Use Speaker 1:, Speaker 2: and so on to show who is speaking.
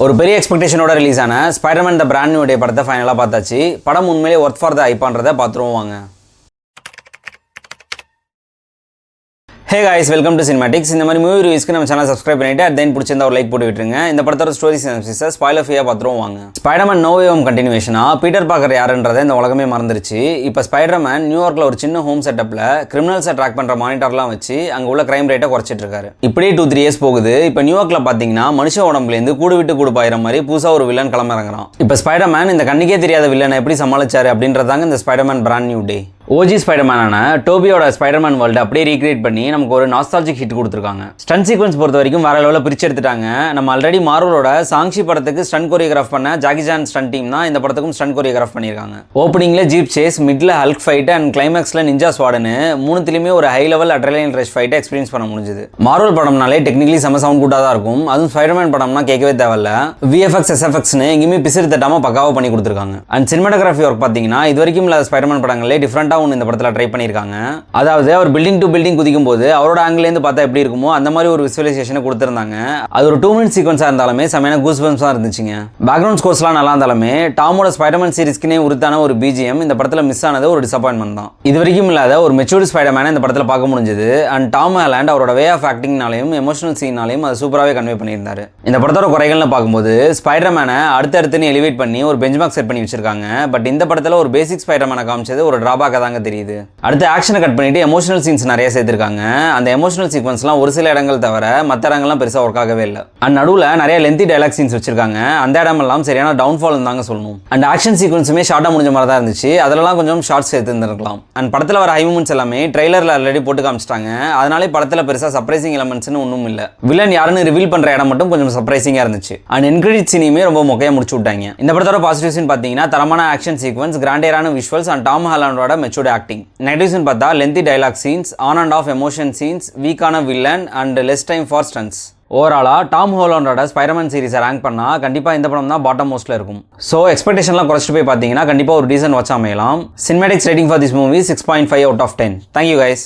Speaker 1: ஒரு பெரிய எக்ஸ்பெக்டேஷனோட ரிலீஸ் ஆன ஸ்பைடர்மேன் த பிராண்ட் நியூ டே படத்தை ஃபைனலாக பார்த்தாச்சு. படம் உண்மையிலே ஒர்த் ஃபார் த ஹைப்பான்றதை பார்த்துருவோம் வாங்க. Hey guys, welcome to cinematics. இந்த மாதிரி மூவி ரிவ்யூஸ்க்கு நம்ம சேனல் சப்ஸ்கிரைப் பண்ணிட்டு தென் பிடிச்சிருந்தா ஒரு லைக் போட்டு விட்டுருங்க. இந்த படத்தோட ஸ்டோரி சினாப்சிஸை ஸ்பாயிலர் ஃப்ரீயாக பார்த்துருவோம் வாங்க. ஸ்பைடர்மேன் நோ வே ஹோம் கண்டினியூஷனா பீட்டர் பார்க்கர் யாருன்றதை இந்த உலகமே மறந்துருச்சு. இப்போ ஸ்பைடர்மேன் நியூயார்க்கில் ஒரு சின்ன ஹோம் செட்டப்பில் கிரிமினல்ஸை ட்ராக் பண்ணுற மானிட்டர்லாம் வச்சு அங்கே உள்ள கிரைம் ரேட்டை குறைச்சிட்டு இருக்காரு. இப்படியே 2-3 இயர்ஸ் போகுது. இப்போ நியூயார்க்கில் பார்த்தீங்கன்னா மனுஷ உடம்புலேருந்து கூடு விட்டு கூடு பாயிற மாதிரி புதுசாக ஒரு வில்லன் கிளம்பிறங்குறான். இப்போ ஸ்பைடர்மேன் இந்த கண்ணுக்கே தெரியாத வில்லனை எப்படி சமாளிச்சாரு அப்படின்றதாங்க இந்த Spiderman brand new day. OG ஸ்பைடர்மேனான டோபியோட ஸ்பைடர்மேன் வேர்ல்டு அப்படியே ரீக்ரியேட் பண்ணி நமக்கு ஒரு நாஸ்டாலஜிக் ஹிட் கொடுத்துருக்காங்க. ஸ்டன் சீக்வன்ஸ் பொறுத்த வரைக்கும் வேற லெவலில் பிரிச்சு எடுத்துட்டாங்க. நம்ம ஆல்ரெடி மார்வலோட சாங்ஷி படத்துக்கு ஸ்டன் கோரியோகிராஃப் பண்ண ஜாக்கி சான் ஸ்டன் டீம் தான் இந்த படத்துக்கும் ஸ்டன் கோரியோகிராஃப் பண்ணியிருக்காங்க. ஓப்பனிங்ல ஜீப் சேஸ், மிட்ல ஹல்க் ஃபைட் அண்ட் கிளைமேக்ஸ்ல நிஞ்சா ஸ்வாடனு மூணுத்திலுமே ஒரு ஹை லெவல் அட்ரினலின் ரஷ் ஃபைட்டை எக்ஸ்பீரியன்ஸ் பண்ண முடிஞ்சது. மார்வல் படம்னாலே டெக்னிக்கலி செம சவுண்ட் கூட்டாக தான் இருக்கும். அதுவும் ஸ்பைடர்மேன் படம்னா கேட்கவே தேவையில்ல. விஎஃப்எக்ஸ் எஸ்எஃப்எக்ஸ்னு எங்கேயுமே பிசிறு தட்டாம பக்காவாக பண்ணி கொடுத்துருக்காங்க. அண்ட் சினிமாட்டோகிராஃபி ஒர்க் பார்த்தீங்கன்னா இது வரைக்கும் இல்லாத ஸ்பைடர்மேன் படங்களே டிஃப்ரெண்டாக ஒன்று இந்த படத்தில் ட்ரை பண்ணியிருக்காங்க. அதாவது அவர் பில்டிங் டு பில்டிங் குதிக்கும் போது அவரோட ஆங்கிலேருந்து பார்த்தா எப்படி இருக்குமோ அந்த மாதிரி ஒரு விசுவலைசேஷனை கொடுத்துருந்தாங்க. அது ஒரு 2 மினிட் சீக்வன்ஸாக இருந்தாலுமே செமையான கூஸ் பம்ப்ஸாக இருந்துச்சுங்க. பேக்ரவுண்ட் ஸ்கோர்ஸ்லாம் நல்லா இருந்தாலுமே டாமோட ஸ்பைடர்மேன் சீரிஸ்க்குனே உருத்தான ஒரு பிஜிஎம் இந்த படத்தில் மிஸ் ஆனது ஒரு டிசப்பாயின்மெண்ட் தான். இது வரைக்கும் இல்லாத ஒரு மெச்சூர்டு ஸ்பைடர்மேனை இந்த படத்தில் பார்க்க முடிஞ்சது. அண்ட் டாம் ஹாலண்ட் அவரோட வே ஆஃப் ஆக்டிங்னாலையும் எமோஷனல் சீனாலையும் அது சூப்பராகவே கன்வே பண்ணியிருந்தாரு. இந்த படத்தோட குறைகள்னு பார்க்கும்போது ஸ்பைடர்மேனை அடுத்தடுத்துன்னு எலிவேட் பண்ணி ஒரு பெஞ்ச்மார்க் செட் பண்ணி வச்சிருக்காங்க. பட் இந்த படத்தில் ஒரு பேசிக் ஸ்பைடர்மேனை காமிச்சது ஒரு டிராபேக்காக தாங்க தெரியுது. அடுத்து ஆக்ஷனை கட் பண்ணிட்டு எமோஷனல் சீன்ஸ் நிறைய சேர்த்திருக்காங்க. அந்த எமோஷனல் சீக்வன்ஸ்லாம் ஒரு சில இடங்கள் தவிர மற்ற இடங்கள்லாம் பெருசாக ஒர்க் ஆகவே இல்லை. அண்ட் நடுவில் நிறைய லென்த்தி டைலாக் சீன்ஸ் வச்சிருக்காங்க. அந்த இடமெல்லாம் சரியான டவுன்ஃபால் தாங்க சொல்லணும். அண்ட் ஆக்ஷன் சீக்வன்ஸுமே ஷார்ட்டாக முடிஞ்ச மாதிரி தான் இருந்துச்சு. அதெல்லாம் கொஞ்சம் ஷார்ட்ஸ் சேர்த்துருந்துருக்கலாம். அண்ட் படத்தில் வர ஹை மூமெண்ட்ஸ் எல்லாமே ட்ரெய்லரில் ஆல்ரெடி போட்டு காமிச்சிட்டாங்க. அதனாலே படத்தில் பெருசாக சர்ப்ரைசிங் எலமெண்ட்ஸ்னு ஒன்றும் இல்லை. வில்லன் யாருன்னு ரிவீல் பண்ணுற இடம் மட்டும் கொஞ்சம் சர்ப்ரைசிங்காக இருந்துச்சு. அண்ட் என்கிரெடிட் சீனையுமே ரொம்ப மொக்கையாக முடிச்சு விட்டாங்க. இந்த படத்தோட பாசிட்டிவ் சீன் பார்த்தீங்கன்னா தரமான ஆக்ஷன் சீக்வன்ஸ், கிராண்டியரான விஷுவல்ஸ் அண்ட் டாம் ஹாலண்டோட மெச்சூர்ட் ஆக்டிங். நெகட்டிவ் சீன் பார்த்தா lengthy dialogue scenes, on and off emotion scenes, வீக்கான villain and less time for stunts. ஓவராலாக டாம் ஹாலண்டோட ஸ்பைடர்மேன் சீரிஸை ரேங்க் பண்ணால் கண்டிப்பாக இந்த படம் தான் பாட்டம் மோஸ்ட்டில் இருக்கும். ஸோ எக்ஸ்பெக்டேஷன்லாம் குறைச்சிட்டு போய் பார்த்தீங்கன்னா கண்டிப்பாக ஒரு டீசன்ட் வாட்ச் அமையலாம். Cinematics rating for this movie 6.5 out of 10. Thank you guys.